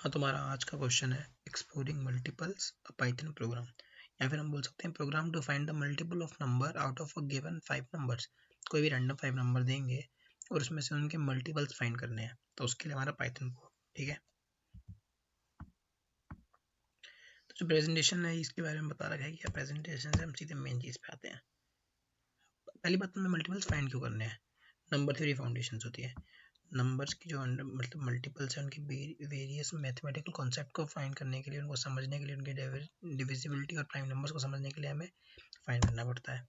हाँ, तुम्हारा आज का क्वेश्चन है exploring multiples a Python program, या फिर हम बोल सकते हैं program to find the multiple of number out of a given 5 numbers. कोई भी रैंडम 5 नंबर देंगे और उसमें से उनके मल्टीपल्स फाइंड करने हैं, तो उसके लिए हमारा पाइथन कोड। ठीक है, तो जो प्रेजेंटेशन है इसके बारे में बता रखा है कि प्रेजेंटेशन से हम सीधे मेन चीज़ पे आते हैं। पहली बात, हमें मल्टीपल्स फाइंड क्यों करने हैं। नंबर थ्योरी फाउंडेशन होती है, नंबर्स की जो मतलब मल्टीपल्स हैं उनकी वेरियस मैथमेटिकल कॉन्सेप्ट को फाइंड करने के लिए, उनको समझने के लिए, उनके डिविजिबिलिटी और प्राइम नंबर्स को समझने के लिए हमें फाइंड करना पड़ता है।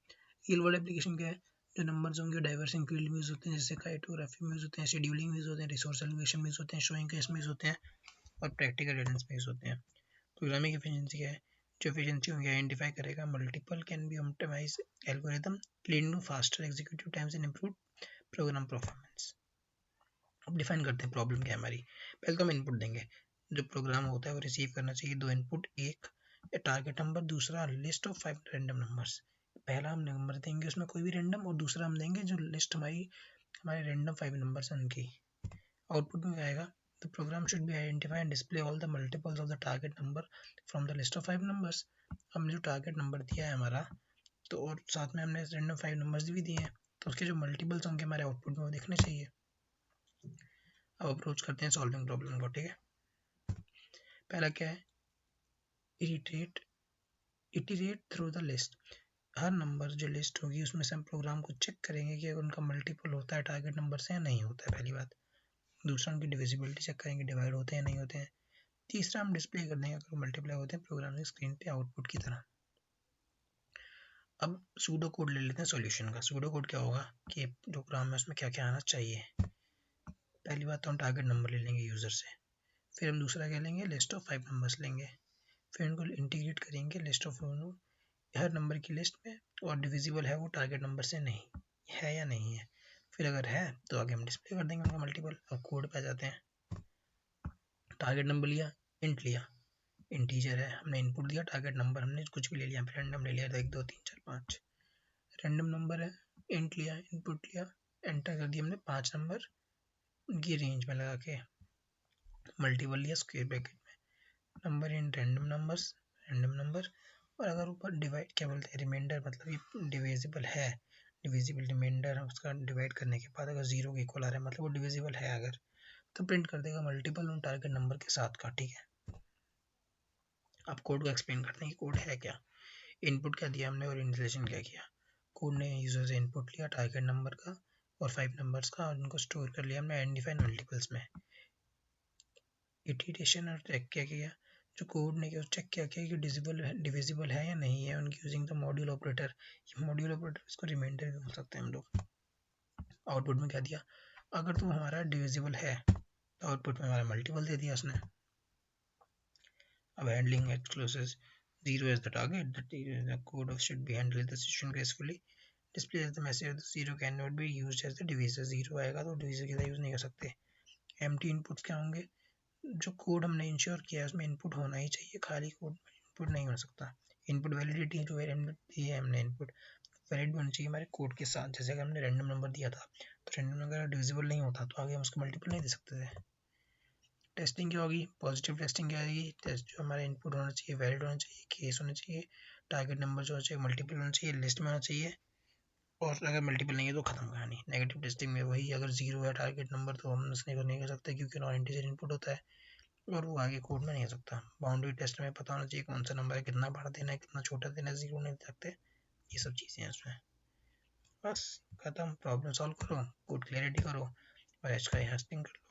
रियल वर्ल्ड एप्लीकेशन क्या है, जो नंबर्स होंगे डाइवर्सिंग फील्ड में यूज होते हैं, जैसे कार्टोग्राफी में यूज होते हैं, शेड्यूलिंग में यूज होते हैं, रिसोर्स एलोकेशन में यूज होते हैं, शोइंग केस में यूज होते हैं और प्रैक्टिकल एविडेंस में यूज होते हैं। प्रोग्रामिंग एफिशिएंसी क्या है, जो एफिशिएंसी होंगे आइडेंटिफाई करेगा multiple can be optimise algorithm leading to faster executive times and improve program performance. अब डिफाइन करते हैं प्रॉब्लम क्या है हमारी। पहले तो हम इनपुट देंगे, जो प्रोग्राम होता है वो रिसीव करना चाहिए दो इनपुट, एक टारगेट नंबर, दूसरा लिस्ट ऑफ 5 रैंडम नंबर्स। पहला हम नंबर देंगे उसमें कोई भी रैंडम, और दूसरा हम देंगे जो लिस्ट हमारे रैंडम 5 नंबर्स हैं उनकी। आउटपुट में आएगा the programme should be identify and display all the multiples of the target number from the list of 5 numbers. हमने जो टारगेट नंबर दिया है हमारा, तो और साथ में हमने रैंडम 5 नंबर्स भी दिए हैं, तो उसके जो मल्टीपल्स होंगे हमारे आउटपुट में वो दिखने चाहिए। अब अप्रोच करते हैं सॉल्विंग प्रॉब्लम को। ठीक है, पहला क्या है, iterate through the list. Her number जो लिस्ट होगी उसमें से हम प्रोग्राम को चेक करेंगे कि उनका मल्टीपल होता है टारगेट नंबर से या नहीं होता है, पहली बात। दूसरा, उनकी डिविजिबिलिटी चेक करेंगे, डिवाइड होते हैं या नहीं होते हैं। तीसरा, हम डिस्प्ले कर देंगे अगर मल्टीप्लाई होते हैं प्रोग्राम की स्क्रीन पे आउटपुट की तरह। अब सूडो कोड ले लेते हैं सॉल्यूशन का। सूडो कोड क्या होगा कि जो प्रोग्राम है उसमें क्या क्या आना चाहिए। पहली बात तो हम टारगेट नंबर ले लेंगे यूजर से, फिर हम दूसरा क्या लेंगे, लिस्ट ऑफ 5 नंबर्स लेंगे, फिर उनको इंटीग्रेट करेंगे लिस्ट ऑफ हर नंबर की लिस्ट में, और डिविजिबल है वो टारगेट नंबर से नहीं है या नहीं है। फिर अगर है तो आगे हम डिस्प्ले कर देंगे उनका मल्टीपल। अब कोड पे आ जाते हैं। टारगेट नंबर लिया, इंट लिया, इंटीजर है, हमने इनपुट दिया, टारगेट नंबर हमने कुछ भी ले लिया, फिर रैंडम ले लिया, 1 2 3 4 5 रैंडम नंबर है, इंट लिया, इनपुट लिया, एंटर कर दिया हमने 5 नंबर की रेंज में लगा के, मल्टीपल लिया स्क्वायर ब्रैकेट में, नंबर इन रैंडम नंबर। और अगर ऊपर डिवाइड क्या बोलते हैं, रिमाइंडर, मतलब ये डिविजिबल है, डिविजिबल रिमाइंडर उसका डिवाइड करने के बाद अगर 0 के इक्वल आ रहा है मतलब वो डिविजिबल है अगर, तो प्रिंट कर देगा मल्टीपल उन टारगेट नंबर के साथ का। ठीक है, अब कोड को एक्सप्लेन करते हैं कि कोड है क्या। इनपुट क्या दिया हमने और इनिशियलाइजेशन क्या किया। कोड ने यूजर से इनपुट लिया टारगेट नंबर का और 5 नंबर्स का, और उनको स्टोर कर लिया हमने आइडेंटिफाइड मल्टीपल्स में। इटरेशन और चेक क्या किया, जो कोड ने चेक किया कि डिविजिबल है या नहीं है उनकी, यूजिंग द मॉड्यूल ऑपरेटर। ये मॉड्यूल ऑपरेटर इसको रिमाइंडर भी बोल सकते हैं हम लोग। आउटपुट में क्या दिया, अगर तो हमारा डिविजिबल है तो आउटपुट में हमारा मल्टीपल दे दिया उसने। अब handling exclusive, 0 is the target, the code should be handled the situation gracefully, display as the message, the 0 cannot be used as the divisor, 0 आएगा तो डिविजर के साथ यूज नहीं कर सकते। एम्प्टी इनपुट्स क्या होंगे, जो कोड हमने इंश्योर किया है उसमें इनपुट होना ही चाहिए, खाली कोड में इनपुट नहीं हो सकता। इनपुट वैलिडिटी जो दी है हमने, इनपुट वैलिड होनी चाहिए हमारे कोड के साथ। जैसे अगर हमने रैंडम नंबर दिया था तो रैंडम नंबर डिविजिबल नहीं होता तो आगे हम उसको मल्टीपल नहीं दे सकते थे। टेस्टिंग क्या होगी, पॉजिटिव टेस्टिंग क्या आएगी, टेस्ट जो हमारा इनपुट होना चाहिए वैलिड होना चाहिए, केस होना चाहिए, टारगेट नंबर जो चाहिए मल्टीपल होना चाहिए, लिस्ट में होना चाहिए, और अगर मल्टीपल नहीं है तो खत्म कहानी। नेगेटिव टेस्टिंग में वही, अगर 0 है टारगेट नंबर तो हम उसने नहीं कर सकते क्योंकि नॉन इंटीजर इनपुट होता है और वो आगे कोड में नहीं आ सकता। बाउंड्री टेस्ट में पता होना चाहिए कौन सा नंबर है, कितना बड़ा देना है, कितना छोटा देना है, 0 नहीं दे सकते। ये सब चीज़ें हैं उसमें। बस खत्म, प्रॉब्लम सॉल्व करो, कोड क्लियरिटी करो और एच का यहाँ कर लो।